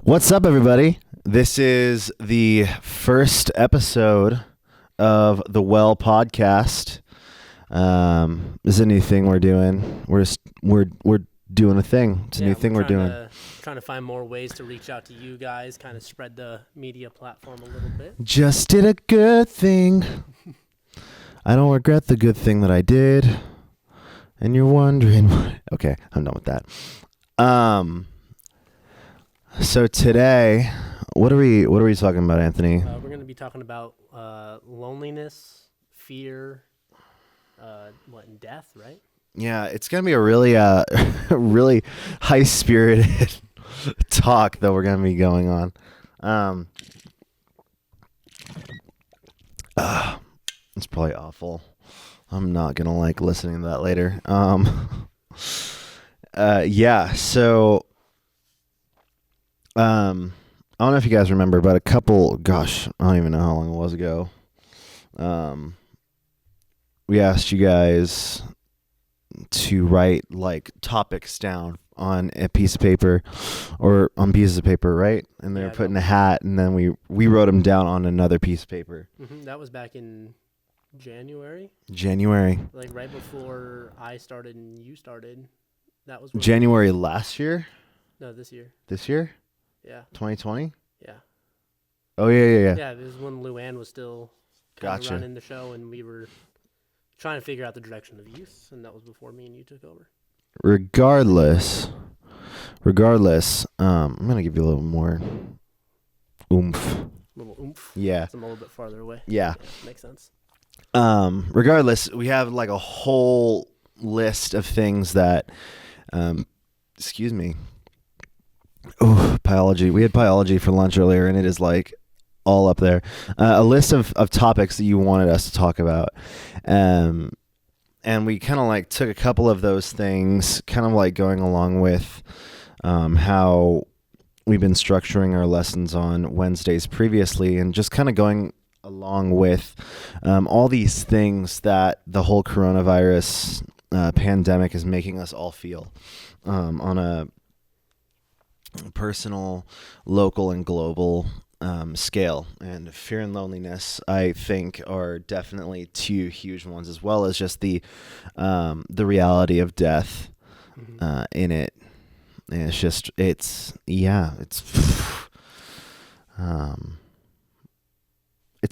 What's up, everybody? This is the first episode of the Well podcast. This is a new thing we're doing. We're doing a thing. It's a new thing we're doing. Trying to find more ways to reach out to you guys, kind of spread the media platform a little bit. Just did a good thing. I don't regret the good thing that I did. And you're wondering why. Okay, I'm done with that. So today, what are we talking about, Anthony? We're going to be talking about loneliness, fear, and death, right? Yeah, it's gonna be a really really high spirited talk that we're gonna be going on. It's probably awful. I'm not gonna like listening to that later. Yeah. So, I don't know if you guys remember, but I don't even know how long it was ago. We asked you guys to write like topics down on a piece of paper or on pieces of paper, right? And they were put in a hat, and then we wrote them down on another piece of paper. Mm-hmm. That was back in January. Like right before I started and you started. That was January last year? No, this year. This year? Yeah. 2020? Yeah. Oh, yeah. Yeah, it was when Luann was still running the show, and we were trying to figure out the direction of youth, and that was before me and you took over. Regardless, I'm going to give you a little more oomph. Little oomph? Yeah. I'm a little bit farther away. Yeah. Makes sense. Regardless, we have like a whole list of things that, excuse me. Oh, biology. We had biology for lunch earlier, and it is like all up there. A list of topics that you wanted us to talk about. And we kind of like took a couple of those things, kind of like going along with how we've been structuring our lessons on Wednesdays previously, and just kind of going along with all these things that the whole coronavirus pandemic is making us all feel on a personal, local, and global scale. And fear and loneliness, I think, are definitely two huge ones, as well as just the reality of death in it. And it's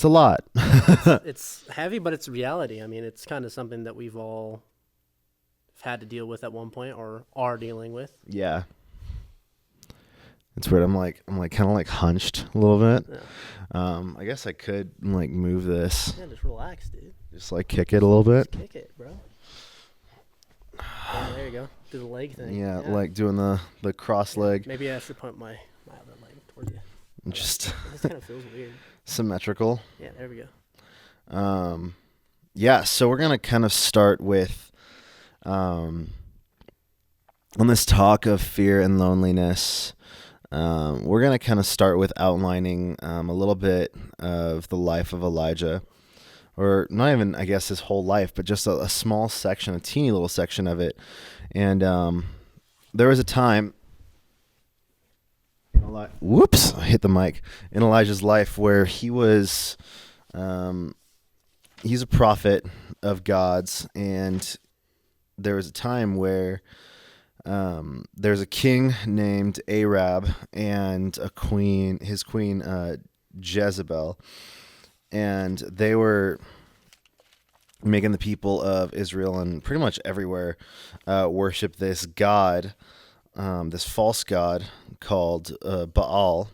a lot. It's heavy, but it's reality. I mean, it's kind of something that we've all had to deal with at one point or are dealing with. Yeah. It's weird. I'm like kind of like hunched a little bit. Yeah. I guess I could like move this. Yeah, just relax, dude. Just like kick it a little bit. Just kick it, bro. Oh, there you go. Do the leg thing. Yeah, like doing the cross leg. Maybe I should point my other leg toward you. Just this kind of feels weird. Symmetrical. Yeah, there we go. Yeah, so we're gonna kind of start with on this talk of fear and loneliness. We're going to kind of start with outlining a little bit of the life of Elijah, or not even, I guess, his whole life, but just a small section, a teeny little section of it. And there was a time, whoops, I hit the mic, in Elijah's life where he was, he's a prophet of God's, and there was a time where there's a king named Arab and his queen Jezebel, and they were making the people of Israel and pretty much everywhere worship this god, this false god called Baal,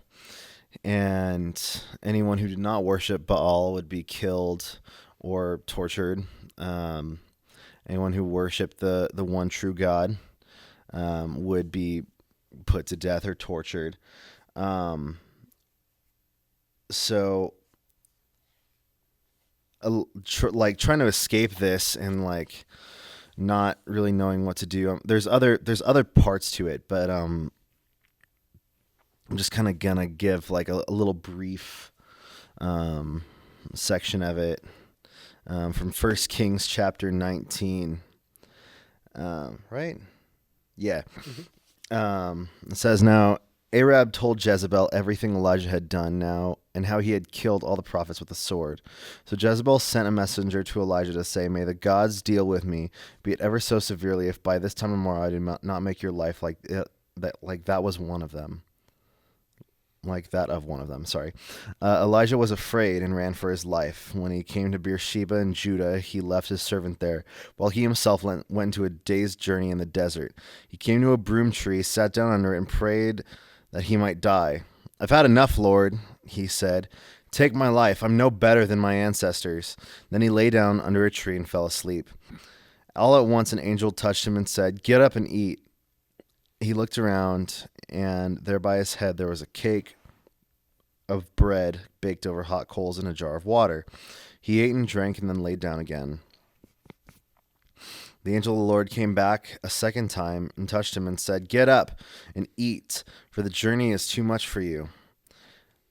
and anyone who did not worship Baal would be killed or tortured. Anyone who worshipped the one true God would be put to death or tortured. So, trying to escape this and like not really knowing what to do. There's other parts to it, but I'm just kind of gonna give like a little brief section of it from 1 Kings chapter 19. Right? Yeah. Mm-hmm. It says, "Now Arab told Jezebel everything Elijah had done now and how he had killed all the prophets with a sword. So Jezebel sent a messenger to Elijah to say, "May the gods deal with me, be it ever so severely, if by this time tomorrow I do not make your life like that was one of them." Like that of one of them, sorry. Elijah was afraid and ran for his life. When he came to Beersheba in Judah, he left his servant there, while he himself went to a day's journey in the desert. He came to a broom tree, sat down under it, and prayed that he might die. "I've had enough, Lord," he said. "Take my life. I'm no better than my ancestors." Then he lay down under a tree and fell asleep. All at once an angel touched him and said, "Get up and eat." He looked around, and there by his head there was a cake of bread baked over hot coals in a jar of water. He ate and drank and then laid down again. The angel of the Lord came back a second time and touched him and said, "Get up and eat, for the journey is too much for you."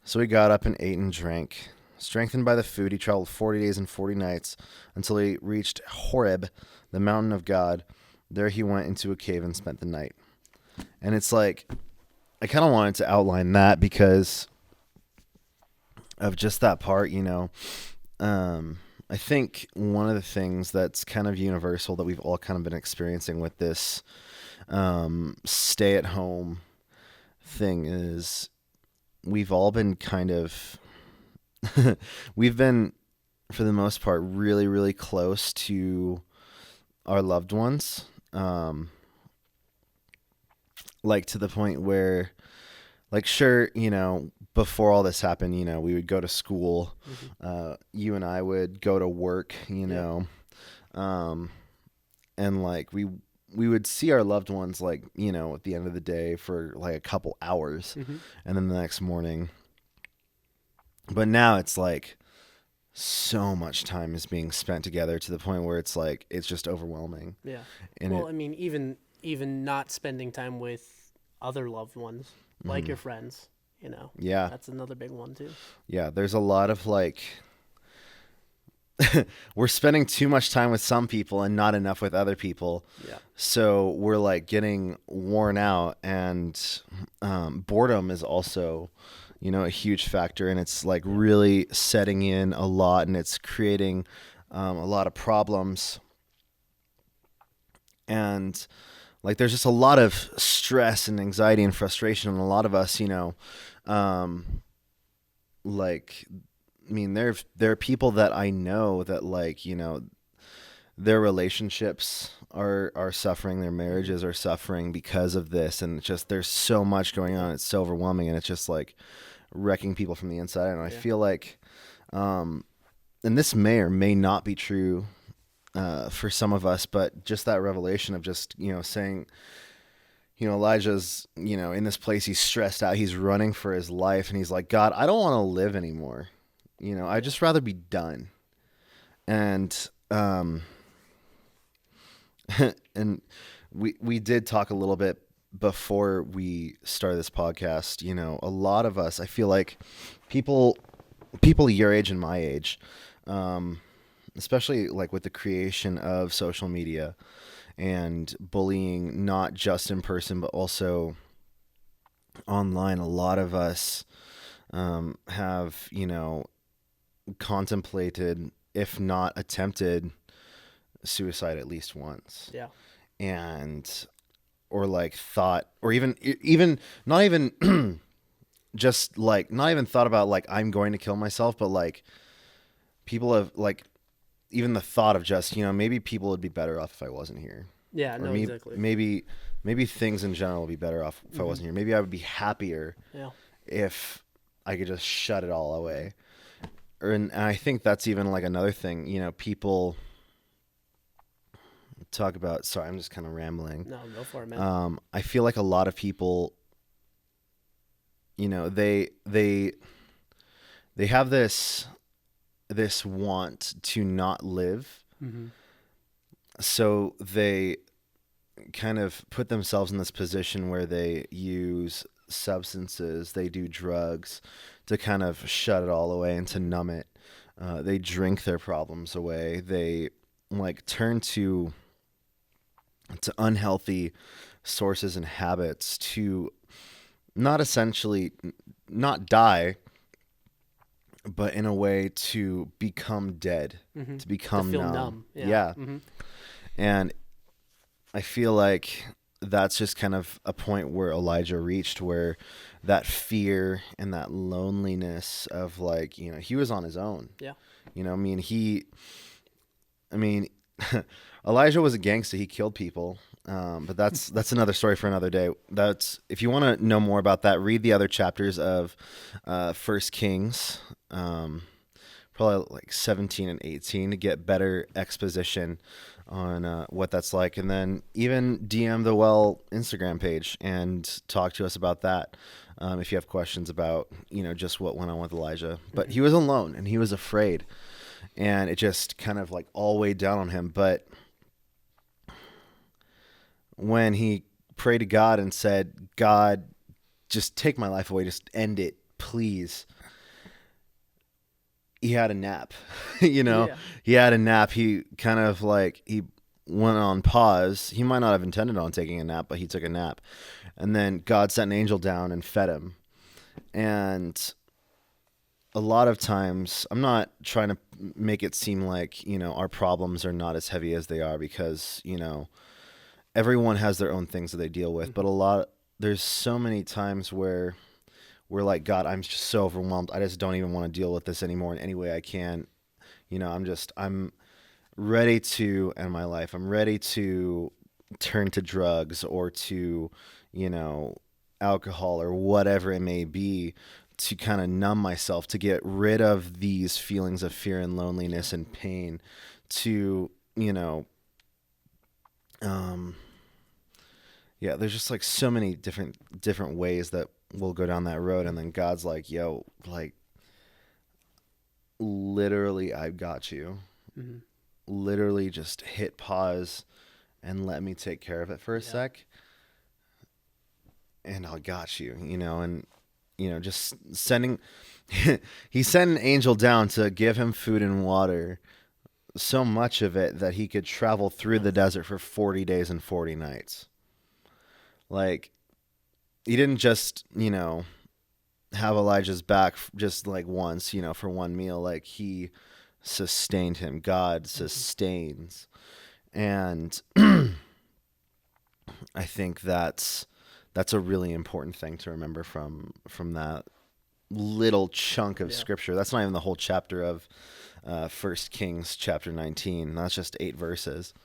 So he got up and ate and drank. Strengthened by the food, he traveled 40 days and 40 nights until he reached Horeb, the mountain of God. There he went into a cave and spent the night. And it's like, I kind of wanted to outline that because of just that part, I think one of the things that's kind of universal that we've all kind of been experiencing with this stay at home thing is we've all been kind of, we've been, for the most part, really, really close to our loved ones. Like to the point where, like, sure, before all this happened, we would go to school. You and I would go to work, and like we would see our loved ones, like, at the end of the day for like a couple hours, and then the next morning. But now it's like so much time is being spent together to the point where it's like it's just overwhelming. Yeah. And Well, I mean, even not spending time with other loved ones, like your friends, Yeah. that's another big one too. Yeah, there's a lot of like we're spending too much time with some people and not enough with other people. Yeah. So we're like getting worn out, and boredom is also, a huge factor, and it's like really setting in a lot, and it's creating a lot of problems. And like there's just a lot of stress and anxiety and frustration on a lot of us, like, I mean, there are people that I know that, like, their relationships are suffering, their marriages are suffering because of this, and it's just there's so much going on. It's so overwhelming, and it's just like wrecking people from the inside. And I feel like, and this may or may not be true for some of us, but just that revelation of just saying, Elijah's, in this place, he's stressed out, he's running for his life, and he's like, "God, I don't want to live anymore. I'd just rather be done." And, and we did talk a little bit before we started this podcast. A lot of us, I feel like people your age and my age, especially like with the creation of social media and bullying, not just in person, but also online, a lot of us have, contemplated, if not attempted, suicide at least once. Yeah. And, or like thought, or even not even just like, not even thought about like, I'm going to kill myself, but like people have like, even the thought of just, maybe people would be better off if I wasn't here. Yeah, Or no, exactly. maybe things in general would be better off if I wasn't here. Maybe I would be happier if I could just shut it all away. And I think that's even like another thing, people talk about, sorry, I'm just kind of rambling. No, go for it, man. I feel like a lot of people, they have this want to not live. So they kind of put themselves in this position where they use substances, they do drugs to kind of shut it all away and to numb it. They drink their problems away. They like turn to unhealthy sources and habits to not essentially not die, but in a way to become dead, to To become feel numb. numb. Yeah. And I feel like that's just kind of a point where Elijah reached, where that fear and that loneliness of, like, he was on his own. Yeah. I mean, Elijah was a gangster. He killed people. But that's another story for another day. That's, if you want to know more about that, read the other chapters of First Kings, probably like 17 and 18, to get better exposition on what that's like. And then even DM the Well Instagram page and talk to us about that, if you have questions about just what went on with Elijah. But he was alone and he was afraid, and it just kind of like all weighed down on him. But when he prayed to God and said, God, just take my life away, just end it, please, he had a nap. Yeah. He had a nap. He kind of like, he went on pause. He might not have intended on taking a nap, but he took a nap. And then God sent an angel down and fed him. And a lot of times, I'm not trying to make it seem like, our problems are not as heavy as they are, because, everyone has their own things that they deal with. But there's so many times where we're like, God, I'm just so overwhelmed. I just don't even want to deal with this anymore in any way I can. I'm ready to end my life. I'm ready to turn to drugs or to, alcohol or whatever it may be, to kind of numb myself, to get rid of these feelings of fear and loneliness and pain, to, yeah, there's just like so many different ways that we'll go down that road. And then God's like, yo, like, literally, I've got you. Literally just hit pause and let me take care of it for a sec. And I got you, and, just sending, he sent an angel down to give him food and water, so much of it that he could travel through the desert for 40 days and 40 nights. Like, he didn't just, have Elijah's back just like once, for one meal. Like, he sustained him. God sustains. And I think that's a really important thing to remember from that little chunk of scripture. That's not even the whole chapter of 1 Kings chapter 19. That's just 8 verses.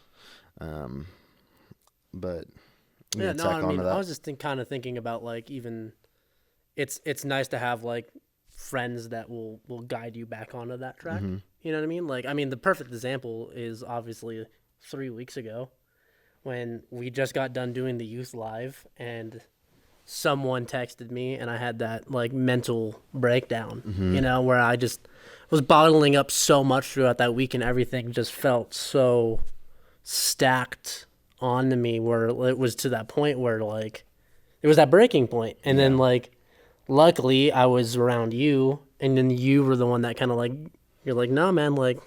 But Yeah, no, I mean, that. I was just kind of thinking about, like, even it's nice to have, like, friends that will guide you back onto that track. You know what I mean? Like, I mean, the perfect example is obviously 3 weeks ago when we just got done doing the youth live and someone texted me and I had that, like, mental breakdown, where I just was bottling up so much throughout that week, and everything just felt so stacked onto me, where it was to that point where, like, it was that breaking point. And then, like, luckily I was around you, and then you were the one that kind of, like, you're like, no, man, like,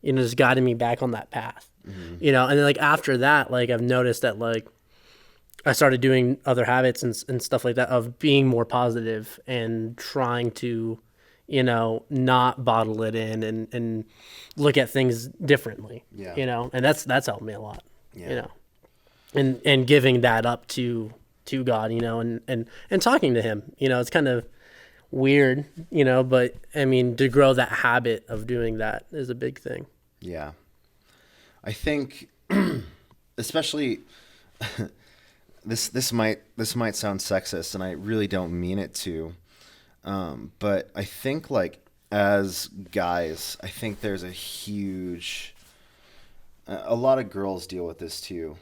just guided me back on that path, and then, like, after that, like, I've noticed that, like, I started doing other habits and stuff like that, of being more positive and trying to, not bottle it in, and look at things differently, and that's helped me a lot, and giving that up to God, and talking to him, it's kind of weird, but I mean, to grow that habit of doing that is a big thing. Yeah. I think, especially, this might sound sexist, and I really don't mean it to, but I think, like, as guys, I think there's a lot of girls deal with this too,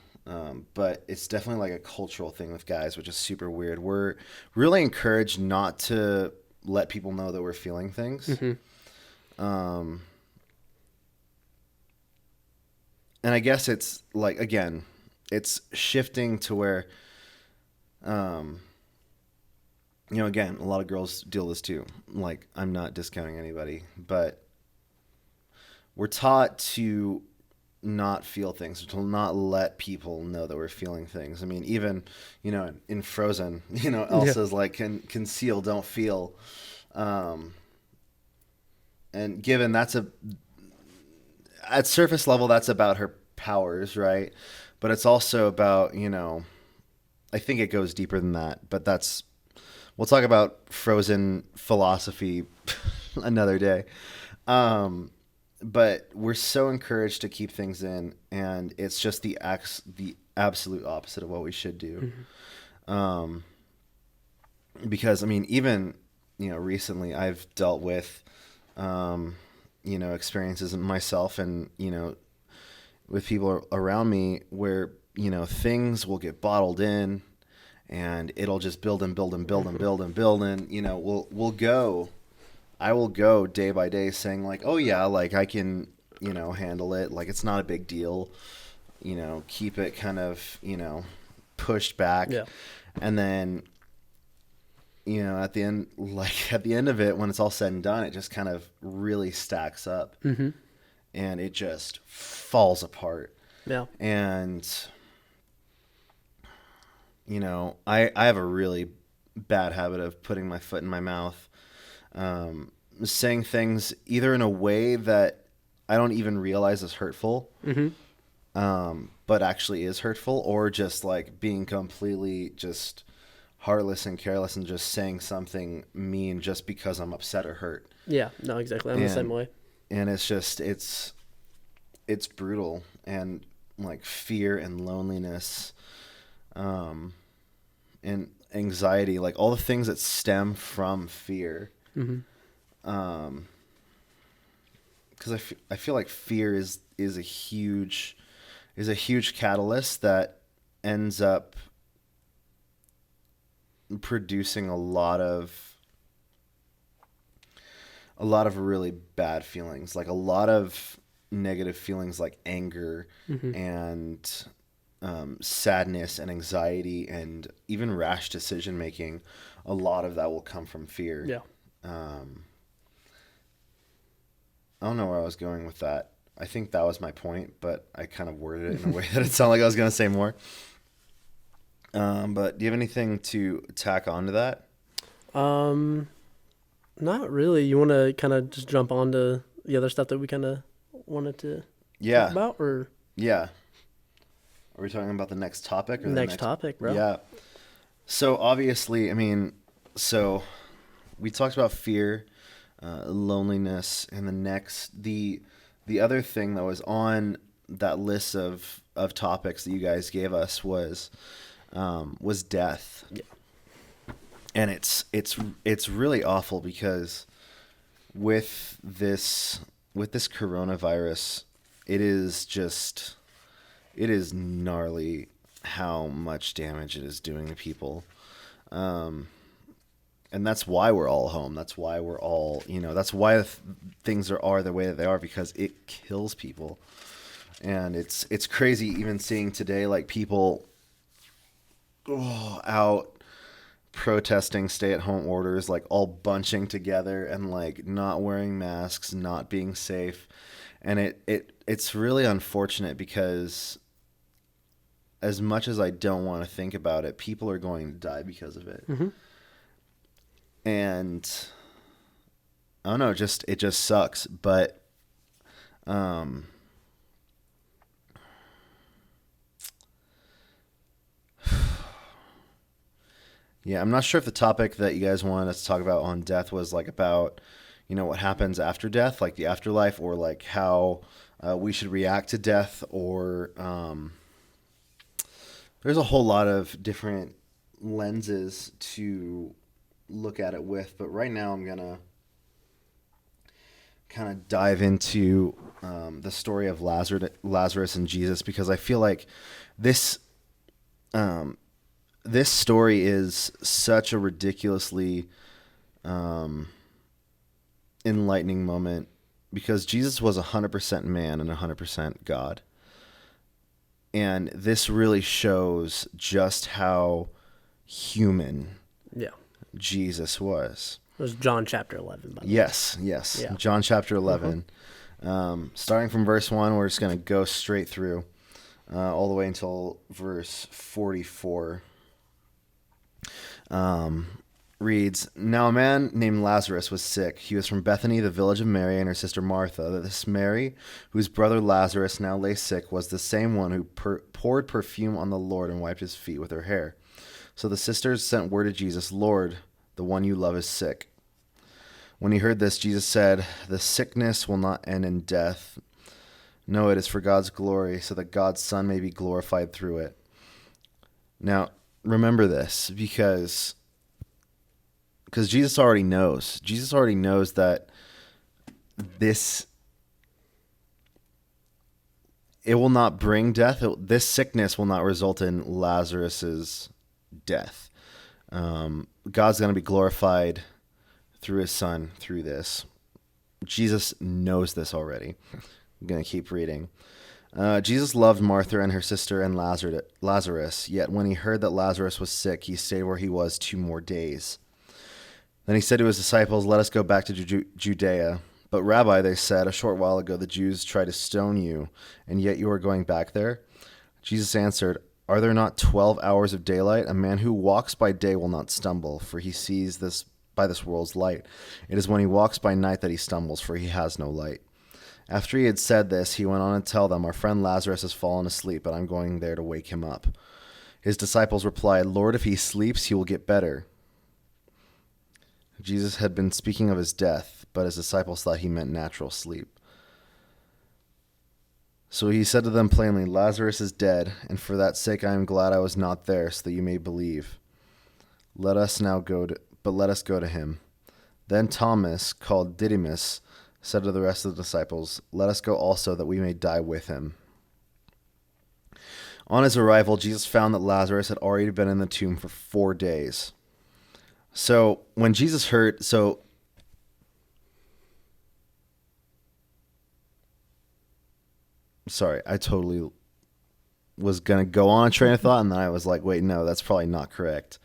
but it's definitely like a cultural thing with guys, which is super weird. We're really encouraged not to let people know that we're feeling things. And I guess it's like, again, it's shifting to where, again, a lot of girls deal with this too. Like, I'm not discounting anybody, but we're taught to not feel things, to not let people know that we're feeling things. I mean, even, in Frozen, Elsa's like, can conceal, don't feel. And given at surface level, that's about her powers, right? But it's also about, I think it goes deeper than that, but we'll talk about Frozen philosophy another day. But we're so encouraged to keep things in, and it's just the absolute opposite of what we should do. Mm-hmm. Because I mean, even recently I've dealt with experiences in myself and with people around me where things will get bottled in, and it'll just build and build and build and build and build, and I will go day by day saying like, oh yeah, like I can, handle it. Like it's not a big deal, keep it kind of, pushed back. Yeah. And then, at the end of it, when it's all said and done, it just kind of really stacks up. Mm-hmm. And it just falls apart. Yeah. And, I have a really bad habit of putting my foot in my mouth. Saying things either in a way that I don't even realize is hurtful, mm-hmm. But actually is hurtful, or just like being completely just heartless and careless and just saying something mean just because I'm upset or hurt. Yeah, no, exactly. I'm the same way. And it's just, it's brutal, and like fear and loneliness, and anxiety, like all the things that stem from fear. Mm-hmm. Because I feel like fear is a huge catalyst that ends up producing a lot of really bad feelings, like a lot of negative feelings like anger, mm-hmm. and sadness and anxiety and even rash decision making. A lot of that will come from fear. Yeah. I don't know where I was going with that. I think that was my point, but I kind of worded it in a way that it sounded like I was going to say more. But do you have anything to tack on to that? Not really. You want to kind of just jump on to the other stuff that we kind of wanted to talk about? Or? Yeah. Are we talking about the next topic? Or next topic, bro. Yeah. So obviously, I mean, we talked about fear, loneliness, and the other thing that was on that list of topics that you guys gave us was death. Yeah. And it's really awful because with this coronavirus, it is gnarly how much damage it is doing to people. And that's why we're all home. That's why we're all, that's why things are the way that they are, because it kills people. And it's crazy even seeing today, like people out protesting stay-at-home orders, like all bunching together and like not wearing masks, not being safe. And it's really unfortunate because as much as I don't want to think about it, people are going to die because of it. Mm-hmm. And I don't know, it just sucks. But yeah, I'm not sure if the topic that you guys wanted us to talk about on death was like about, what happens after death, like the afterlife, or like how we should react to death, or there's a whole lot of different lenses to look at it with. But right now I'm going to kind of dive into the story of Lazarus and Jesus, because I feel like this story is such a ridiculously enlightening moment, because Jesus was 100% man and 100% God. And this really shows just how human Jesus was. It was John chapter 11, by the way. Yes. Yeah. John chapter 11. Starting from verse 1, we're just going to go straight through all the way until verse 44. Reads, Now a man named Lazarus was sick. He was from Bethany, the village of Mary and her sister Martha. This Mary, whose brother Lazarus now lay sick, was the same one who poured perfume on the Lord and wiped his feet with her hair. So the sisters sent word to Jesus, Lord, the one you love is sick. When he heard this, Jesus said, The sickness will not end in death. No, it is for God's glory, so that God's Son may be glorified through it. Now, remember this, because Jesus already knows. Jesus already knows that it will not bring death. This sickness will not result in Lazarus's death. God's going to be glorified through his Son through this. Jesus knows this already. I'm going to keep reading. Jesus loved Martha and her sister and Lazarus, yet when he heard that Lazarus was sick, he stayed where he was 2 more days. Then he said to his disciples, Let us go back to Judea. But Rabbi, they said, a short while ago the Jews tried to stone you, and yet you are going back there? Jesus answered, Are there not 12 hours of daylight? A man who walks by day will not stumble, for he sees this by this world's light. It is when he walks by night that he stumbles, for he has no light. After he had said this, he went on to tell them, Our friend Lazarus has fallen asleep, but I'm going there to wake him up. His disciples replied, Lord, if he sleeps, he will get better. Jesus had been speaking of his death, but his disciples thought he meant natural sleep. So he said to them plainly, Lazarus is dead, and for that sake I am glad I was not there, so that you may believe. Let us go to him. Then Thomas, called Didymus, said to the rest of the disciples, Let us go also, that we may die with him. On his arrival, Jesus found that Lazarus had already been in the tomb for 4 days. So when Jesus heard, sorry, I totally was going to go on a train of thought, and then I was like, wait, no, that's probably not correct.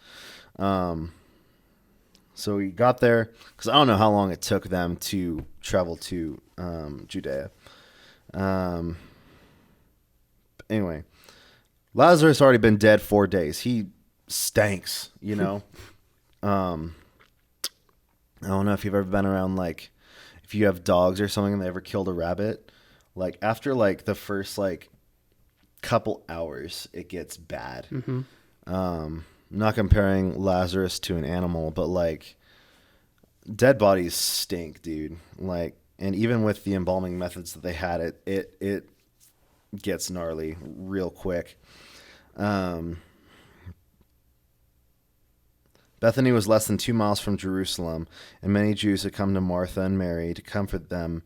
So we got there, because I don't know how long it took them to travel to Judea. Anyway, Lazarus had already been dead 4 days. He stanks, you know. I don't know if you've ever been around, like, if you have dogs or something and they ever killed a rabbit. Like, after, like, the first, like, couple hours, it gets bad. Mm-hmm. Not comparing Lazarus to an animal, but, like, dead bodies stink, dude. Like, and even with the embalming methods that they had, it gets gnarly real quick. Bethany was less than 2 miles from Jerusalem, and many Jews had come to Martha and Mary to comfort them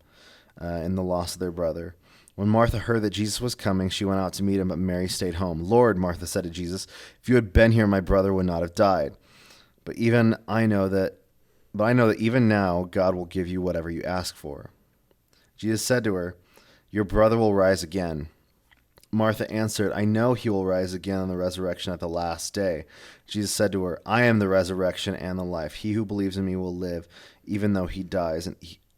in the loss of their brother. When Martha heard that Jesus was coming, she went out to meet him, but Mary stayed home. Lord, Martha said to Jesus, if you had been here, my brother would not have died. But I know that even now God will give you whatever you ask for. Jesus said to her, Your brother will rise again. Martha answered, I know he will rise again in the resurrection at the last day. Jesus said to her, I am the resurrection and the life. He who believes in me will live, even though he dies,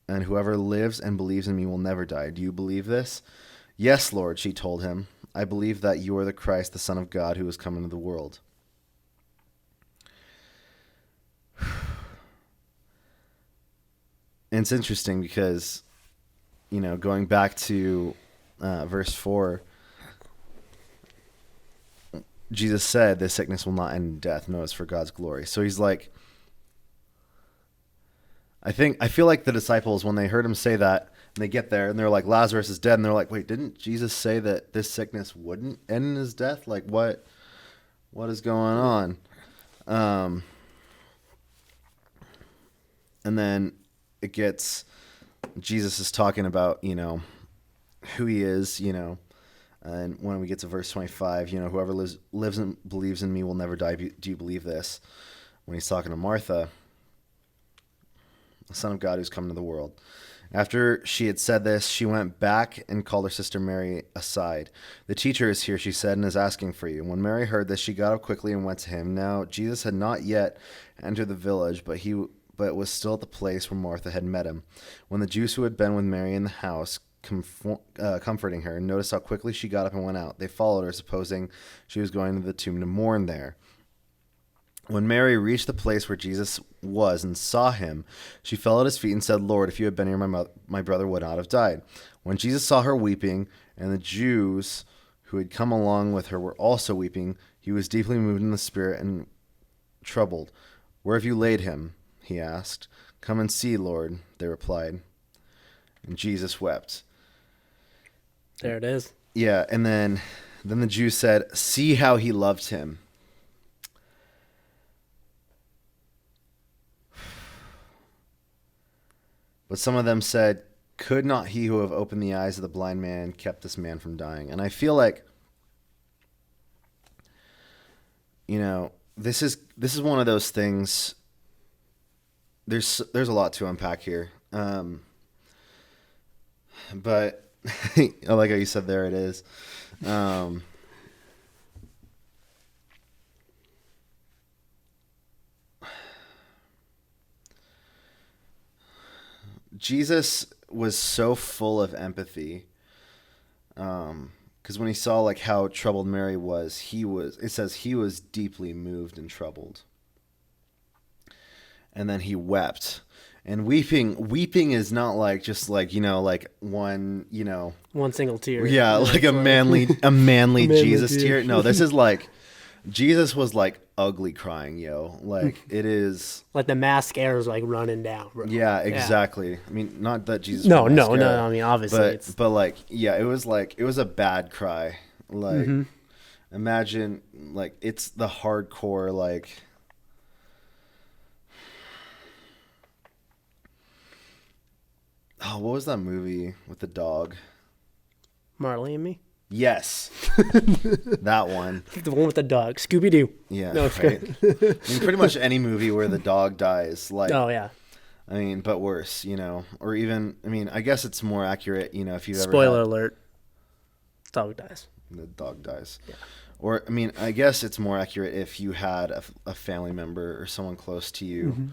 and whoever lives and believes in me will never die. Do you believe this? Yes, Lord, she told him. I believe that you are the Christ, the Son of God, who has come into the world. And it's interesting because, going back to verse 4, Jesus said, this sickness will not end in death. No, it's for God's glory. So he's like, I feel like the disciples, when they heard him say that, and they get there and they're like, Lazarus is dead. And they're like, wait, didn't Jesus say that this sickness wouldn't end in his death? Like, what is going on? And then Jesus is talking about, who he is, and when we get to verse 25, whoever lives and believes in me will never die. Do you believe this? When he's talking to Martha, the Son of God who's come into the world. After she had said this, she went back and called her sister Mary aside. The teacher is here, she said, and is asking for you. When Mary heard this, she got up quickly and went to him. Now, Jesus had not yet entered the village, but was still at the place where Martha had met him. When the Jews who had been with Mary in the house comforting her. And notice how quickly she got up and went out. They followed her, supposing she was going to the tomb to mourn there. When Mary reached the place where Jesus was and saw him, she fell at his feet and said, "Lord, if you had been here, my brother would not have died." When Jesus saw her weeping, and the Jews who had come along with her were also weeping, he was deeply moved in the spirit and troubled. "Where have you laid him?" he asked. "Come and see, Lord," they replied. And Jesus wept. There it is. Yeah, and then the Jews said, "See how he loved him." But some of them said, "Could not he who have opened the eyes of the blind man kept this man from dying?" And I feel like, this is one of those things. There's a lot to unpack here. But I like how you said there it is. Jesus was so full of empathy, because when he saw like how troubled Mary was, it says he was deeply moved and troubled, and then he wept. And weeping is not like just like like one One single tear. yeah, like a manly Jesus tear. No, this is like Jesus was like ugly crying, yo. Like it is Like the mascara is like running down, bro. yeah, exactly. I mean, not that Jesus No, was no. mascara, I mean, obviously, but like yeah, it was a bad cry. Like imagine like it's the hardcore like oh, what was that movie with the dog? Marley and Me. Yes, that one. The one with the dog, Scooby Doo. Yeah, No, right. I mean, pretty much any movie where the dog dies, like. Oh yeah. I mean, but worse, or even. I mean, I guess it's more accurate, if you've ever. Spoiler alert. Dog dies. The dog dies. Yeah. Or I mean, I guess it's more accurate if you had a family member or someone close to you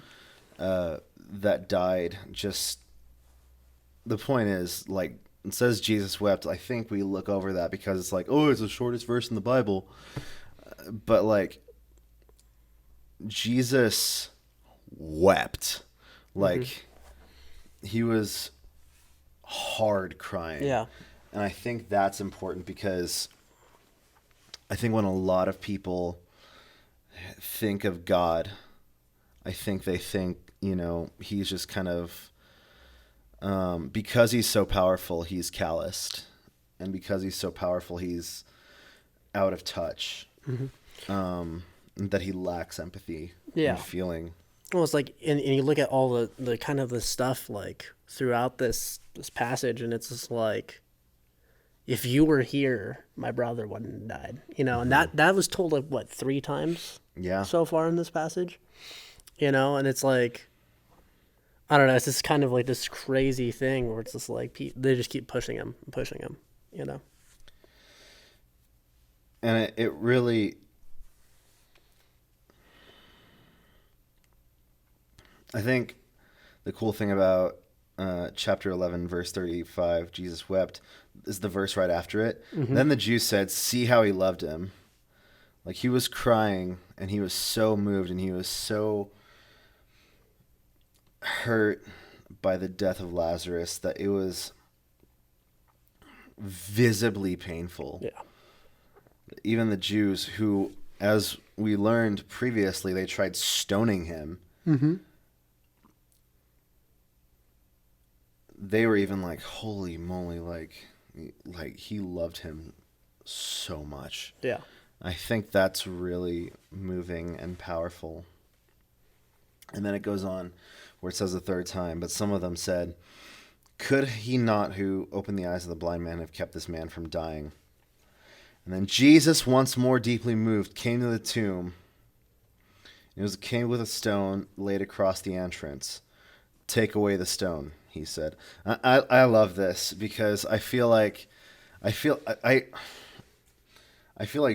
that died. Just the point is, like, it says Jesus wept. I think we look over that because it's like, oh, it's the shortest verse in the Bible. But, like, Jesus wept. Like, he was hard crying. Yeah. And I think that's important because I think when a lot of people think of God, I think they think, he's just kind of... because he's so powerful, he's calloused, and because he's so powerful, he's out of touch. That he lacks empathy and feeling. Well, it's like, and you look at all the kind of the stuff like throughout this passage, and it's just like, if you were here, my brother wouldn't have died. And that was told like what 3 times? Yeah. So far in this passage, and it's like. I don't know. It's just kind of like this crazy thing where it's just like they just keep pushing him, And it really, I think the cool thing about chapter 11, verse 35, Jesus wept, is the verse right after it. Then the Jews said, "See how he loved him." Like he was crying and he was so moved and he was so hurt by the death of Lazarus that it was visibly painful. Yeah. Even the Jews who, as we learned previously, they tried stoning him. They were even like, holy moly, like he loved him so much. Yeah. I think that's really moving and powerful. And then it goes on where it says the third time, but some of them said, "Could he not who opened the eyes of the blind man have kept this man from dying?" And then Jesus, once more deeply moved, came to the tomb. It was a cave with a stone laid across the entrance. "Take away the stone," he said. I love this because I feel like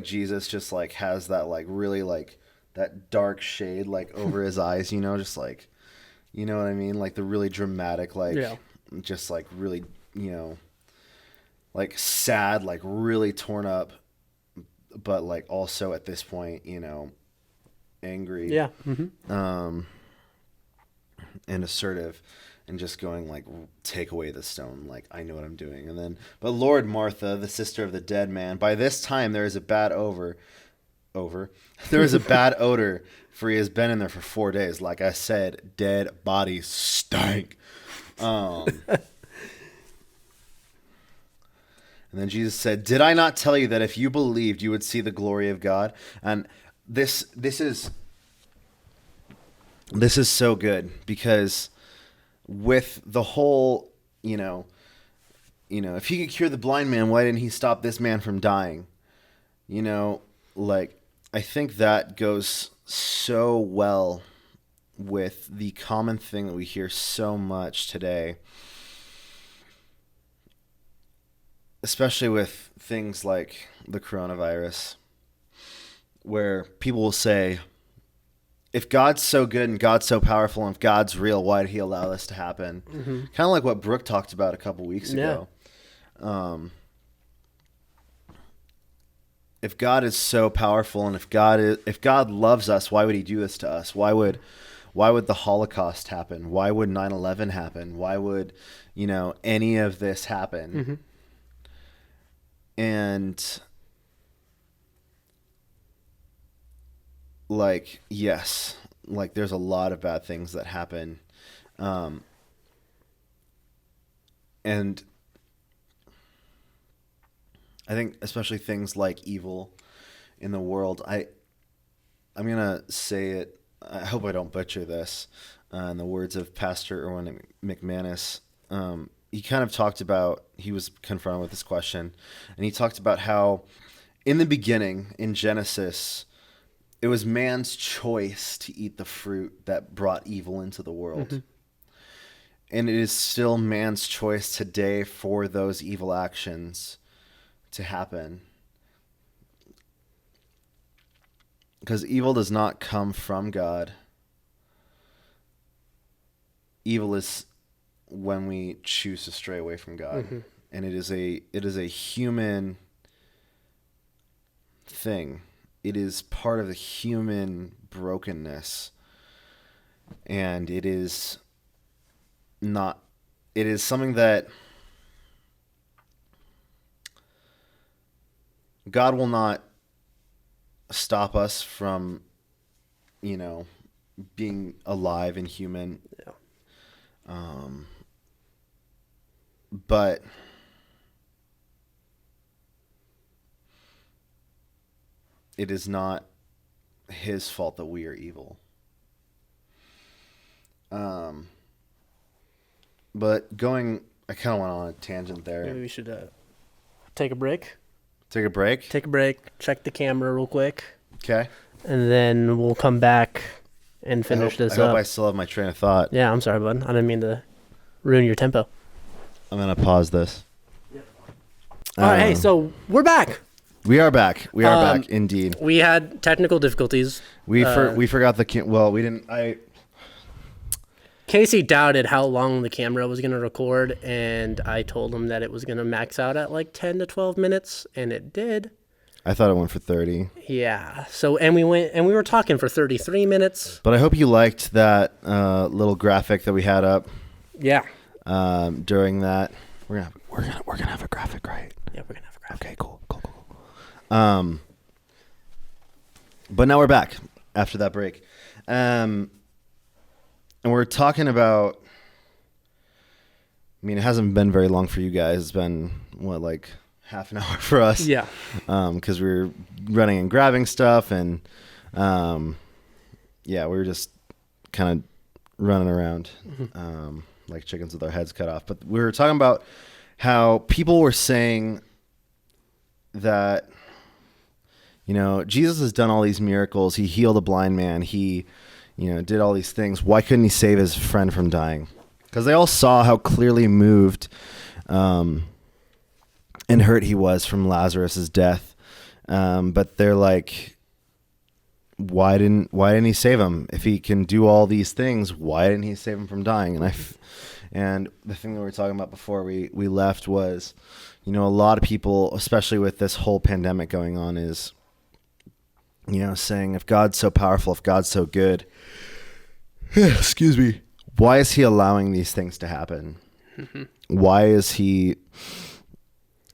Jesus just like has that like really like that dark shade like over his eyes, just like, you know what I mean? Like the really dramatic, like, just like really, like sad, like really torn up, but like also at this point, angry. Yeah. And assertive, and just going like, take away the stone, like I know what I'm doing. And then, but Lord, Martha, the sister of the dead man, by this time there is a bad there is a bad odor, for he has been in there for 4 days. Like I said, dead bodies stink. And then Jesus said, did I not tell you that if you believed, you would see the glory of God? And this is so good, because with the whole, if he could cure the blind man, why didn't he stop this man from dying? Like, I think that goes so well with the common thing that we hear so much today, especially with things like the coronavirus, where people will say, if God's so good and God's so powerful and if God's real, why did he allow this to happen? Mm-hmm. Kind of like what Brooke talked about a couple weeks ago. If God is so powerful, and if God loves us, why would he do this to us? Why would the Holocaust happen? Why would 9/11 happen? Why would, any of this happen? Mm-hmm. And like, yes, like there's a lot of bad things that happen. And I think especially things like evil in the world, I'm going to say it, I hope I don't butcher this, in the words of Pastor Erwin McManus. He kind of talked about, he was confronted with this question, and he talked about how in the beginning, in Genesis, it was man's choice to eat the fruit that brought evil into the world. Mm-hmm. And it is still man's choice today for those evil actions to happen. Because evil does not come from God. Evil is when we choose to stray away from God. Mm-hmm. And it is a human thing. It is part of the human brokenness, and it is something that God will not stop us from, being alive and human. Yeah. But it is not his fault that we are evil. But I kind of went on a tangent there. Maybe we should take a break. Take a break? Take a break, check the camera real quick. Okay. And then we'll come back and finish this up. I hope I still have my train of thought. Yeah, I'm sorry, bud. I didn't mean to ruin your tempo. I'm going to pause this. Yep. All right, hey, so we're back. We are back. We are back, indeed. We had technical difficulties. We forgot we didn't. Casey doubted how long the camera was going to record, and I told him that it was going to max out at like 10 to 12 minutes, and it did. I thought it went for 30. Yeah. So, and we were talking for 33 minutes. But I hope you liked that little graphic that we had up. Yeah. During that, we're gonna have a graphic, right? Yeah, we're gonna have a graphic. Okay, cool. But now we're back after that break. And we're talking about, it hasn't been very long for you guys. It's been, like half an hour for us? Yeah. Because we were running and grabbing stuff, and, we were just kind of running around, like chickens with our heads cut off. But we were talking about how people were saying that, Jesus has done all these miracles. He healed a blind man. He, did all these things. Why couldn't he save his friend from dying? Because they all saw how clearly moved and hurt he was from Lazarus' death. But they're like, why didn't he save him? If he can do all these things, why didn't he save him from dying? And the thing that we were talking about before we left was, a lot of people, especially with this whole pandemic going on, is, saying if God's so powerful, if God's so good, excuse me, why is he allowing these things to happen? Why is he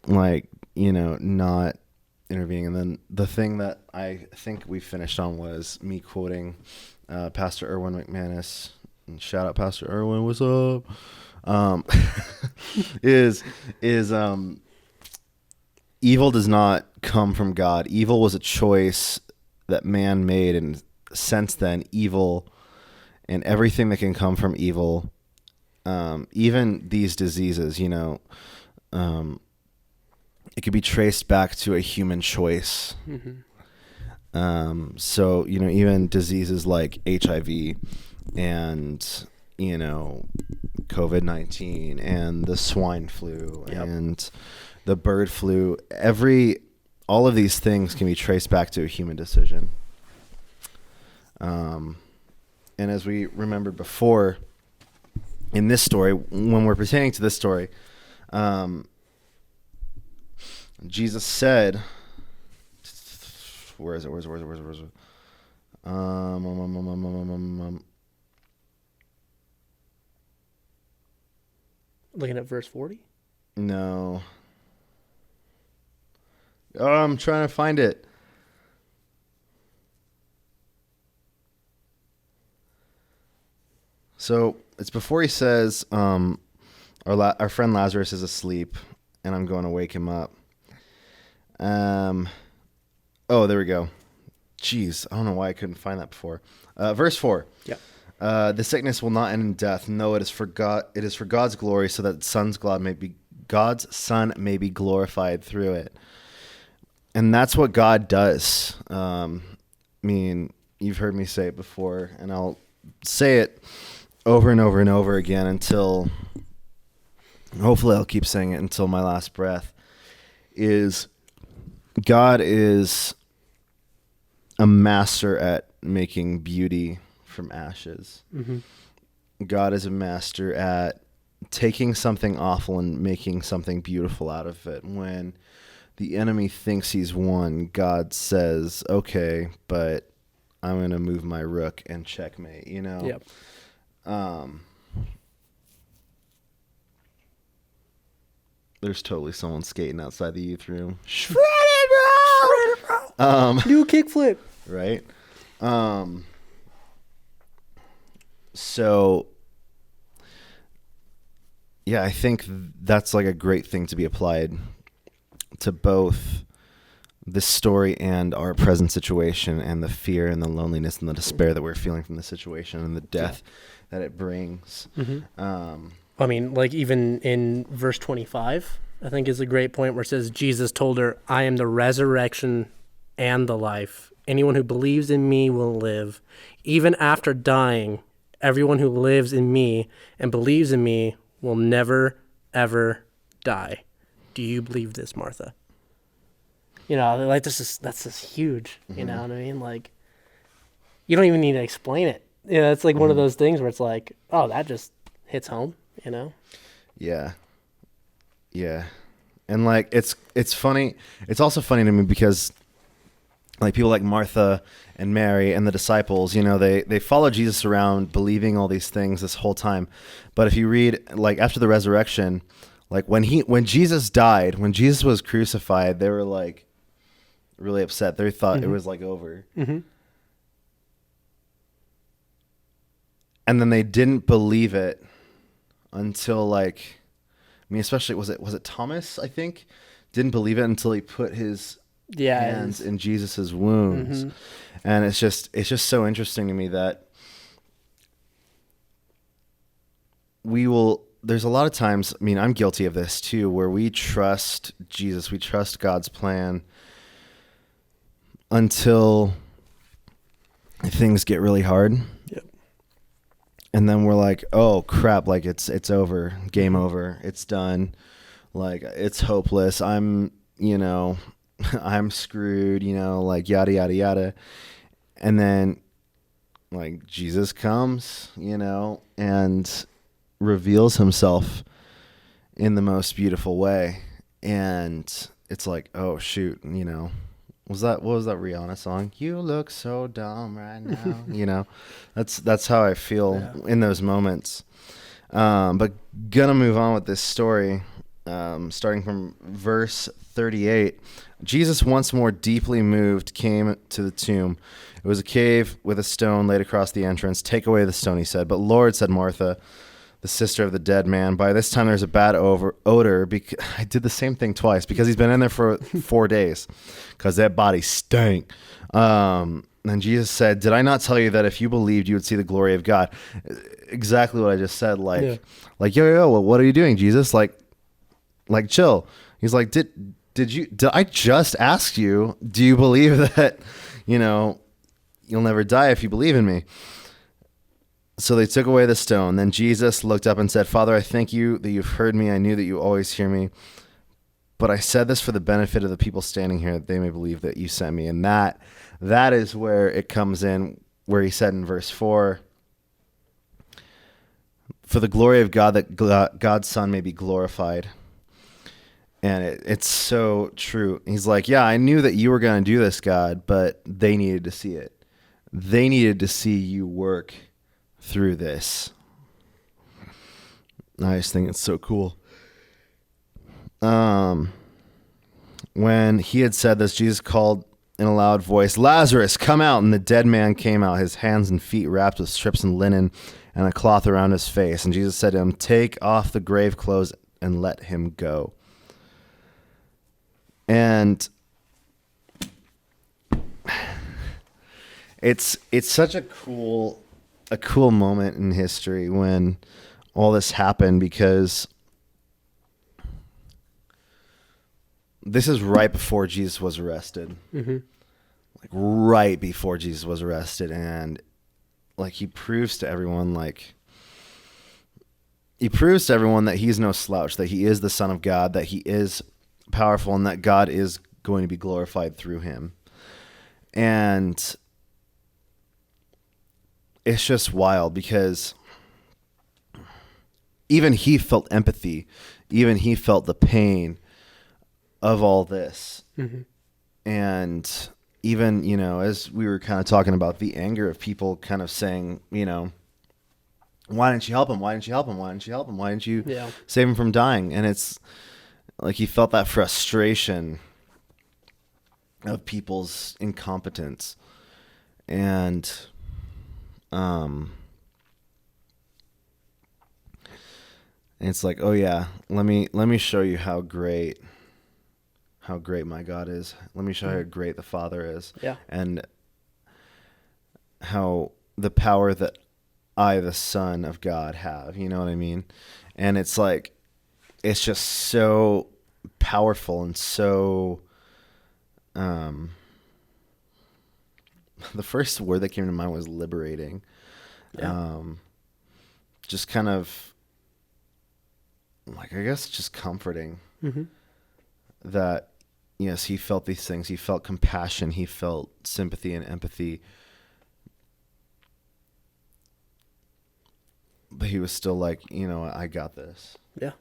not intervening? And then the thing that I think we finished on was me quoting Pastor Erwin McManus, and shout out Pastor Erwin, what's up? Is evil does not come from God. Evil was a choice that man made, and since then, evil and everything that can come from evil, even these diseases, it could be traced back to a human choice. So, even diseases like HIV and, COVID-19 and the swine flu and the bird flu, all of these things can be traced back to a human decision. And as we remembered before in this story, when we're pertaining to this story, Jesus said, where is it? Looking at verse 40? No. Oh, I'm trying to find it. So it's before he says, our friend Lazarus is asleep, and I'm going to wake him up. Oh, there we go. Jeez, I don't know why I couldn't find that before. Verse 4. Yeah. The sickness will not end in death. No, it is for God. It is for God's glory, so that God's Son may be glorified through it. And that's what God does. You've heard me say it before, and I'll say it over and over and over again until, hopefully I'll keep saying it until my last breath, is God is a master at making beauty from ashes. God is a master at taking something awful and making something beautiful out of it. When the enemy thinks he's won, God says, okay, but I'm going to move my rook and checkmate, Yep. There's totally someone skating outside the youth room. Shredded, bro! Do a kickflip. Right? So, yeah, I think that's like a great thing to be applied to both this story and our present situation, and the fear and the loneliness and the despair that we're feeling from the situation and the death that it brings. Even in verse 25, I think is a great point where it says, Jesus told her, I am the resurrection and the life. Anyone who believes in me will live. Even after dying, everyone who lives in me and believes in me will never, ever die. Do you believe this, Martha? That's just huge. You know what I mean? Like, you don't even need to explain it. It's like one of those things where it's like, oh, that just hits home, Yeah. Yeah. And like, it's funny. It's also funny to me because like people like Martha and Mary and the disciples, they follow Jesus around believing all these things this whole time. But if you read like after the resurrection, like when Jesus died, when Jesus was crucified, they were like really upset. They thought it was like over. And then they didn't believe it until especially was it Thomas, I think, didn't believe it until he put his hands in Jesus's wounds. And it's just so interesting to me that there's a lot of times, I'm guilty of this too, where we trust Jesus, we trust God's plan until things get really hard. Yep. And then we're like, oh crap, like it's over, game over, it's done. Like it's hopeless. I'm screwed, like yada, yada, yada. And then like Jesus comes, and reveals himself in the most beautiful way. And it's like, oh shoot, what was that Rihanna song? You look so dumb right now. That's how I feel in those moments. But gonna move on with this story, starting from verse 38. Jesus, once more deeply moved, came to the tomb. It was a cave with a stone laid across the entrance. Take away the stone, he said. But Lord, said Martha, the sister of the dead man, by this time there's a bad odor. I did the same thing twice because he's been in there for 4 days because that body stank. And Jesus said, did I not tell you that if you believed, you would see the glory of God? Exactly what I just said. Yo, well, what are you doing, Jesus? Like chill. He's like, did I just ask you, do you believe that, you'll never die if you believe in me? So they took away the stone. Then Jesus looked up and said, Father, I thank you that you've heard me. I knew that you always hear me. But I said this for the benefit of the people standing here, that they may believe that you sent me. And that is where it comes in, where he said in verse 4, for the glory of God, that God's Son may be glorified. And it's so true. He's like, yeah, I knew that you were going to do this, God, but they needed to see it. They needed to see you work through this. I just think it's so cool. When he had said this, Jesus called in a loud voice, Lazarus, come out. And the dead man came out, his hands and feet wrapped with strips and linen and a cloth around his face. And Jesus said to him, take off the grave clothes and let him go. And it's such a cool moment in history when all this happened, because this is right before Jesus was arrested. Mm-hmm. Like right before Jesus was arrested, and like he proves to everyone that he's no slouch, that he is the Son of God, that he is powerful, and that God is going to be glorified through him. And it's just wild because even he felt empathy. Even he felt the pain of all this. Mm-hmm. And even, as we were kind of talking about the anger of people kind of saying, why didn't you help him? Why didn't you help him? Why didn't you help him? Why didn't you save him from dying? And it's like he felt that frustration of people's incompetence. And it's like, oh yeah, let me show you how great my God is. Let me show you how great the Father is. Yeah. And how the power that I, the Son of God, have. You know what I mean? And it's like, it's just so powerful and so the first word that came to mind was liberating. Yeah. Just kind of like, I guess just comforting. Mm-hmm. That yes, he felt these things. He felt compassion. He felt sympathy and empathy. But he was still like, I got this. Yeah.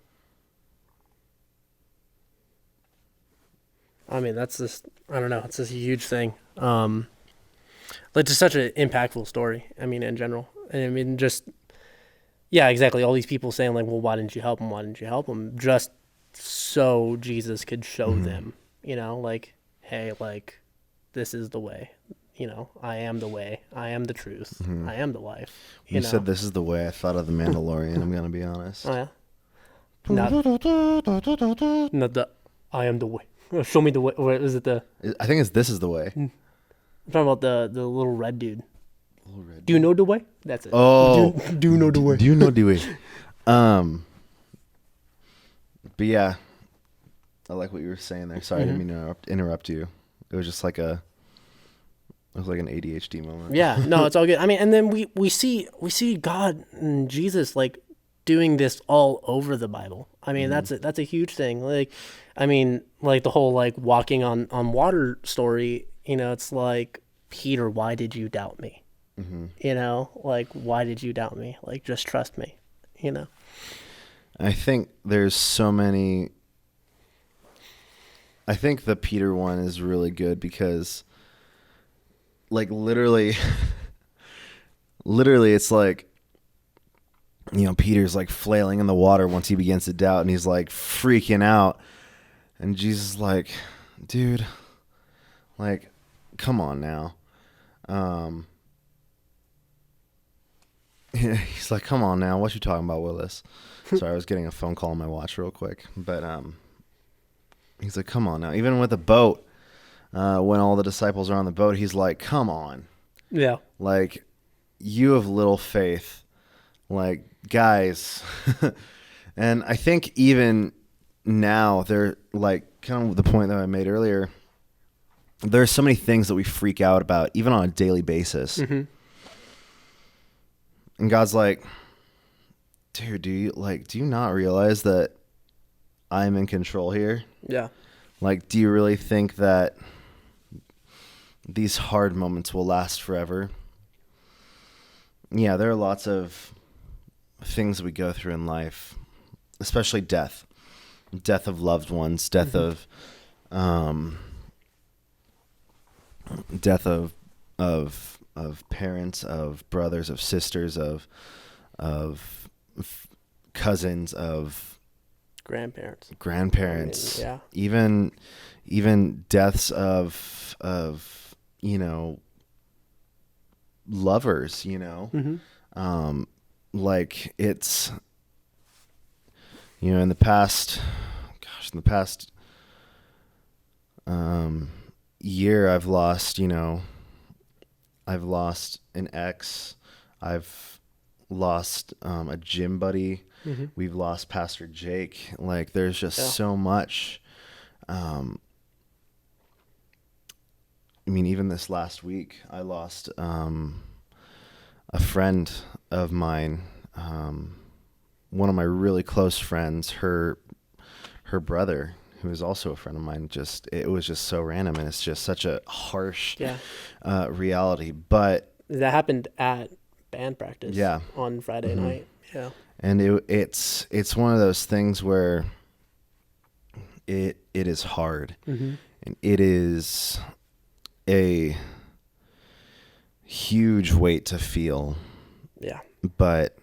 I mean, that's just, I don't know, it's just a huge thing. Like, just such an impactful story, I mean, in general. And I mean, just, yeah, exactly. All these people saying, like, well, why didn't you help him? Why didn't you help him? Just so Jesus could show them, like, hey, like, this is the way. I am the way. I am the truth. Mm-hmm. I am the life. You said this is the way. I thought of The Mandalorian, I'm going to be honest. Oh, yeah? Not the I am the way. Show me the way. Or is it the... I think it's This Is the Way. I'm talking about the little red dude. Do you know the way? That's it. Oh. Do you know the way? Do you know the way? But yeah, I like what you were saying there. Sorry, I didn't mean to interrupt you. It was just like an ADHD moment. Yeah, no, it's all good. I mean, and then we see God and Jesus like doing this all over the Bible. I mean, that's a huge thing. Like, I mean, like the whole like walking on water story. It's like, Peter, why did you doubt me? Mm-hmm. Like, why did you doubt me? Like, just trust me. you know. I think there's so many. I think the Peter one is really good because, like, literally, literally, it's like, Peter's like flailing in the water once he begins to doubt, and he's like freaking out. And Jesus is like, dude, like, come on now. He's like, come on now. What you talking about, Willis? Sorry, I was getting a phone call on my watch real quick. But he's like, come on now. Even with the boat, when all the disciples are on the boat, he's like, come on. Yeah. Like, you have little faith. Like, guys. And I think even now, they're like, kind of the point that I made earlier, there's so many things that we freak out about, even on a daily basis. Mm-hmm. And God's like, dude, do you not realize that I'm in control here? Yeah. Like, do you really think that these hard moments will last forever? Yeah, there are lots of things we go through in life, especially death of loved ones, death of parents, of brothers, of sisters, of cousins, of grandparents, yeah, even deaths of lovers, Mm-hmm. like, it's in the past year, I've lost an ex. I've lost a gym buddy. Mm-hmm. We've lost Pastor Jake. Like, there's just so much. I mean, even this last week, I lost a friend of mine, one of my really close friends, her brother, who is also a friend of mine. It was just so random, and it's just such a harsh reality. But that happened at band practice. Yeah. On Friday Mm-hmm. night. Yeah. And it's one of those things where it is hard, Mm-hmm. and it is a huge weight to feel. Yeah. But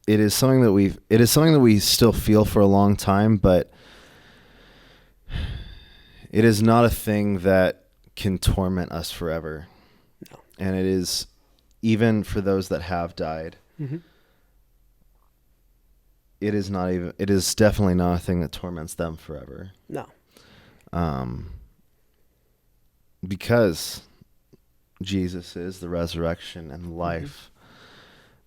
it is something that we still feel for a long time, but it is not a thing that can torment us forever. No. And it is, even for those that have died, Mm-hmm. it is definitely not a thing that torments them forever. No. Because Jesus is the resurrection and the life,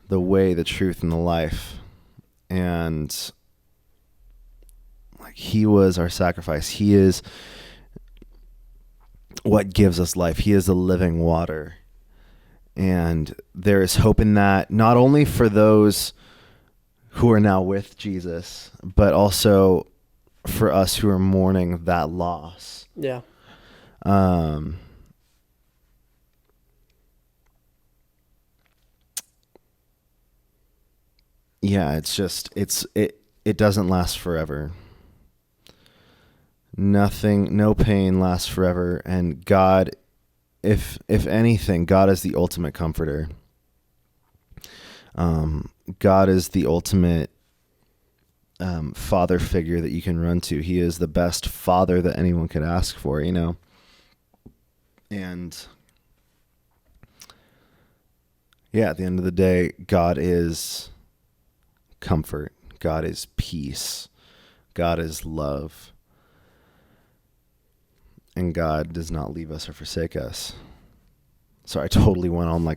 the way, the truth, and the life. And like, he was our sacrifice. He is what gives us life. He is the living water. And there is hope in that, not only for those who are now with Jesus, but also for us who are mourning that loss. Yeah. Yeah, it's just, it doesn't last forever. Nothing, no pain lasts forever. And God, if anything, God is the ultimate comforter. God is the ultimate father figure that you can run to. He is the best father that anyone could ask for, And yeah, at the end of the day, God is comfort. God is peace. God is love. And God does not leave us or forsake us. So I totally went on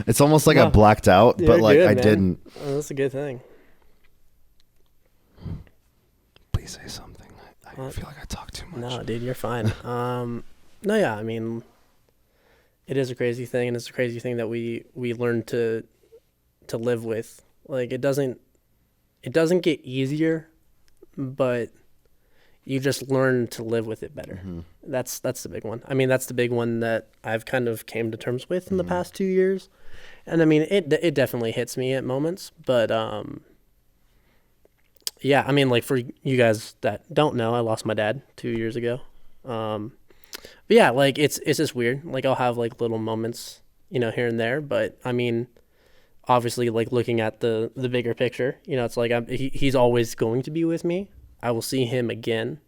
it's almost like I blacked out, but like, I didn't. Oh, that's a good thing. Please say something. I feel like I talk too much. No, dude, you're fine. No, yeah, I mean, it is a crazy thing, and it's a crazy thing that we learn to live with. Like, it doesn't get easier, but you just learn to live with it better. Mm-hmm. That's the big one. I mean, that's the big one that I've kind of came to terms with in the Mm-hmm. past 2 years. And I mean, it definitely hits me at moments, but yeah, I mean, like for you guys that don't know, I lost my dad 2 years ago. But yeah, like it's just weird. Like I'll have like little moments, here and there, but I mean, obviously, like looking at the bigger picture, it's like he's always going to be with me. I will see him again,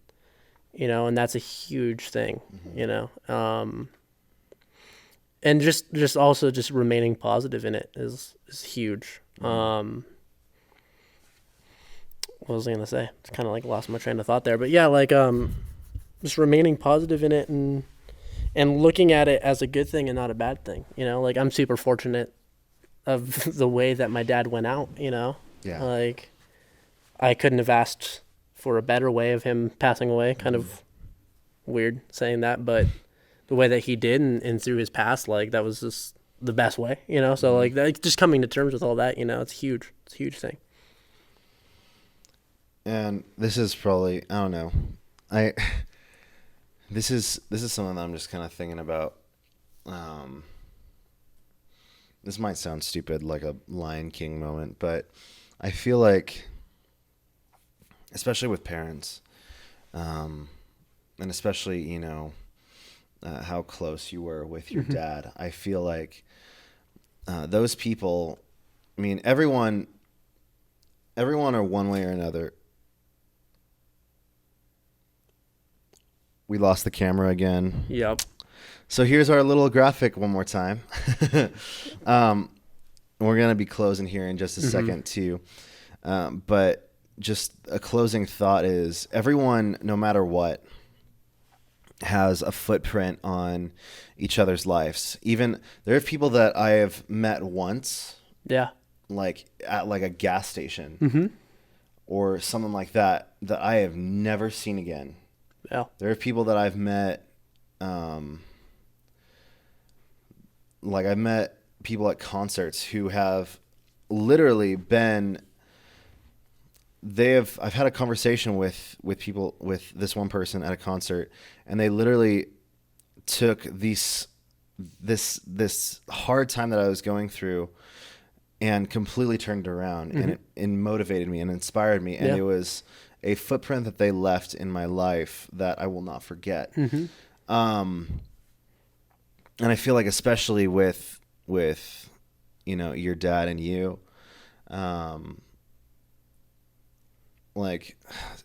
and that's a huge thing, and just also just remaining positive in it is huge. What was I gonna say? It's kind of like lost my train of thought there, but yeah, like just remaining positive in it and looking at it as a good thing and not a bad thing. Like I'm super fortunate of the way that my dad went out. Yeah. Like I couldn't have asked for a better way of him passing away. Kind of weird saying that, but the way that he did and through his past, like that was just the best way. So like that, just coming to terms with all that, it's huge. It's a huge thing. And this is probably, I don't know. This is something that I'm just kind of thinking about. This might sound stupid, like a Lion King moment, but I feel like, especially with parents, and especially, how close you were with your dad, I feel like those people, I mean, everyone are one way or another. We lost the camera again. Yep. So here's our little graphic one more time. We're going to be closing here in just a second too. But just a closing thought is everyone, no matter what, has a footprint on each other's lives. Even there are people that I have met once. Yeah. Like at like a gas station or something like that I have never seen again. Yeah. There are people that I've met, like I've met people at concerts who have literally been, I've had a conversation with people, with this one person at a concert, and they literally took this hard time that I was going through and completely turned it around, and it motivated me and inspired me. And it was a footprint that they left in my life that I will not forget. And I feel like, especially with your dad and you, like,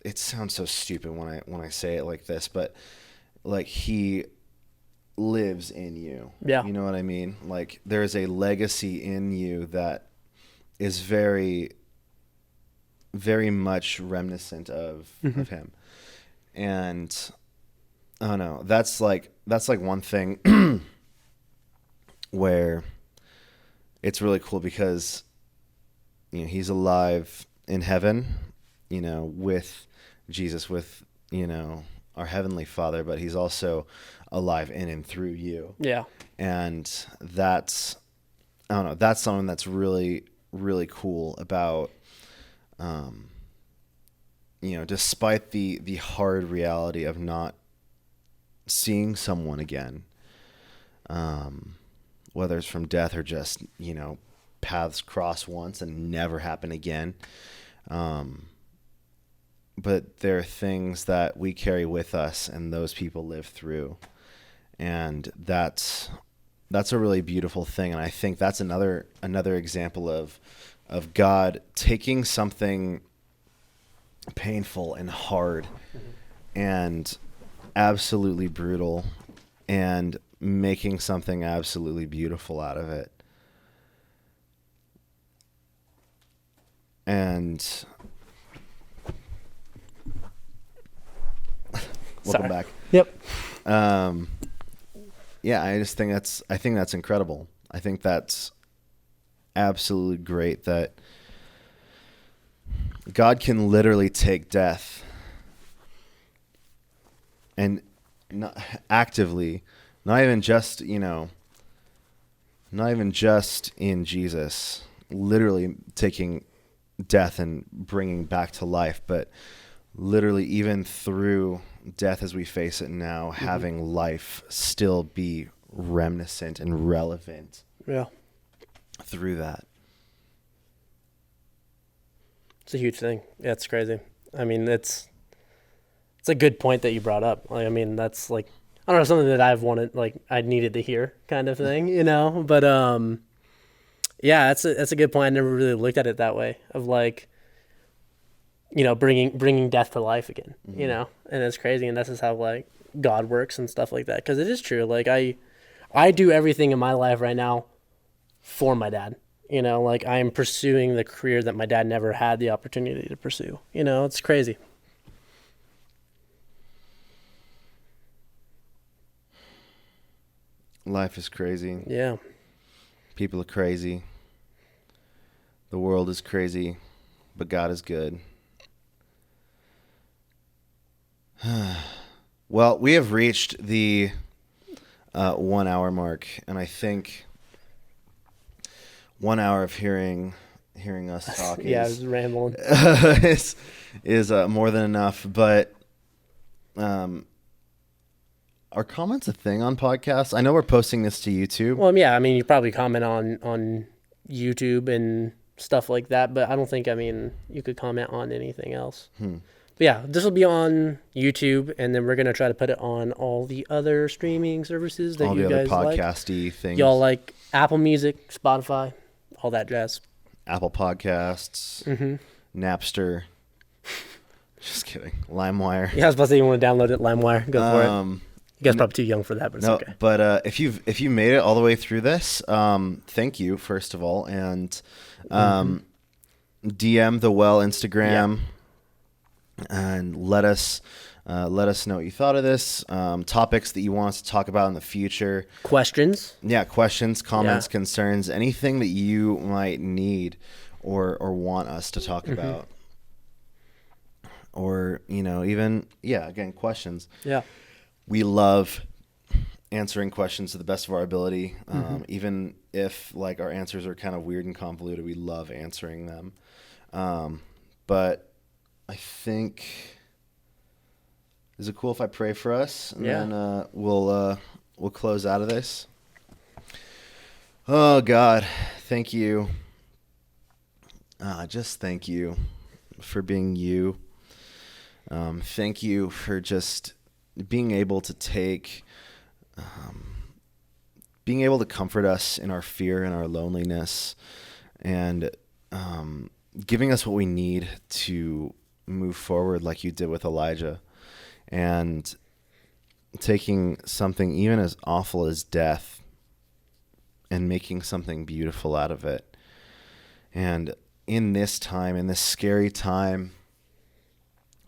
it sounds so stupid when I say it like this, but like he lives in you. Yeah. You know what I mean? Like there is a legacy in you that is very, very much reminiscent of him. And I don't know, that's like one thing where it's really cool because, he's alive in heaven, with Jesus, with, our Heavenly Father, but he's also alive in and through you. Yeah. And that's, I don't know, that's something that's really, really cool about, despite the hard reality of not seeing someone again, whether it's from death or just, paths cross once and never happen again. But there are things that we carry with us and those people live through. And that's a really beautiful thing. And I think that's another example of God taking something painful and hard and absolutely brutal and making something absolutely beautiful out of it. And welcome back. Yep. Yeah, I think that's incredible. I think that's absolutely great that God can literally take death and not actively, not even just in Jesus, literally taking death and bringing back to life, but literally, even through death as we face it now, having life still be reminiscent and relevant Yeah. through that. It's a huge thing. Yeah, it's crazy. I mean, it's a good point that you brought up. Like, I mean, that's like, I don't know, something that I've wanted, like, I needed to hear kind of thing, you know? But, yeah, that's a good point. I never really looked at it that way of like, you know, bringing death to life again, you know? And it's crazy. And this is how like God works and stuff like that. Cause it is true. Like I do everything in my life right now for my dad. You know, like I am pursuing the career that my dad never had the opportunity to pursue. You know, it's crazy. Life is crazy. Yeah. People are crazy. The world is crazy, but God is good. Well, we have reached the 1 hour mark, and I think 1 hour of hearing us talk Yeah, I was rambling. is more than enough. But are comments a thing on podcasts? I know we're posting this to YouTube. Well, yeah, I mean, you probably comment on YouTube and stuff like that, but I don't think, I mean, you could comment on anything else. But yeah, this will be on YouTube, and then we're going to try to put it on all the other streaming services that All you the other guys like. podcasty things. Y'all like Apple Music, Spotify, all that jazz. Apple Podcasts, Napster. Just kidding. LimeWire. Yeah, I was about to say you want to download it, LimeWire. Go for it. You guys probably too young for that, but it's No, okay. but if you made it all the way through this, thank you first of all, and DM the Well Instagram, and let us know what you thought of this. Topics that you want us to talk about in the future. Questions? Yeah, questions, comments, Yeah. concerns, anything that you might need or want us to talk about, or even again, questions. Yeah. We love answering questions to the best of our ability. Even if like our answers are kind of weird and convoluted, we love answering them. But I think, is it cool if I pray for us? And then we'll close out of this. Oh God, thank you. Just thank you for being you. Thank you for just being able to being able to comfort us in our fear and our loneliness, and giving us what we need to move forward like you did with Elijah, and taking something even as awful as death and making something beautiful out of it. And in this time, in this scary time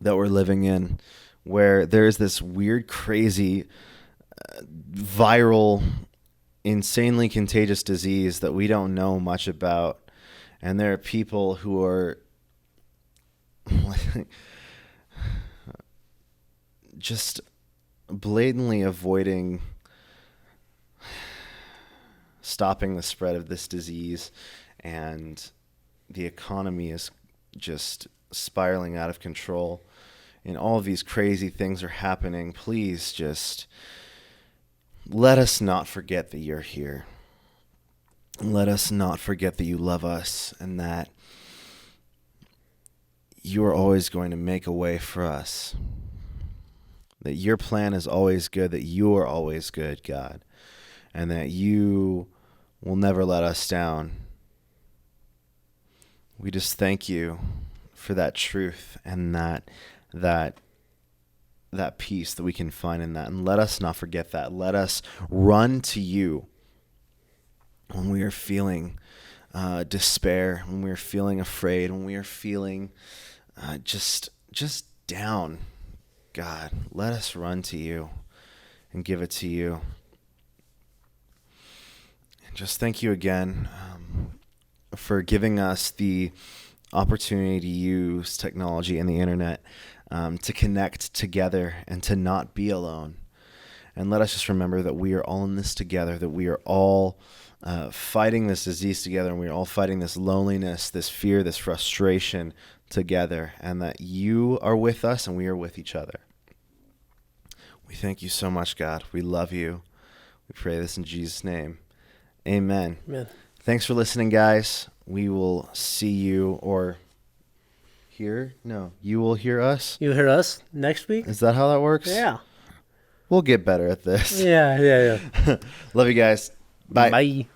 that we're living in, where there's this weird, crazy, viral, insanely contagious disease that we don't know much about, and there are people who are just blatantly avoiding stopping the spread of this disease, and the economy is just spiraling out of control, and all of these crazy things are happening. Please just let us not forget that you're here. Let us not forget that you love us, and that you are always going to make a way for us. That your plan is always good, that you are always good, God, and that you will never let us down. We just thank you for that truth and that peace that we can find in that. And let us not forget that. Let us run to you when we are feeling despair, when we are feeling afraid, when we are feeling just down. God, let us run to you and give it to you. And just thank you again for giving us the opportunity to use technology and the internet to connect together and to not be alone. And let us just remember that we are all in this together, that we are all fighting this disease together, and we are all fighting this loneliness, this fear, this frustration together, and that you are with us and we are with each other. We thank you so much, God. We love you. We pray this in Jesus' name. Amen. Amen. Thanks for listening, guys. We will see you or hear. No, you will hear us. You'll hear us next week? Is that how that works? Yeah. We'll get better at this. Yeah. Love you guys. Bye. Bye.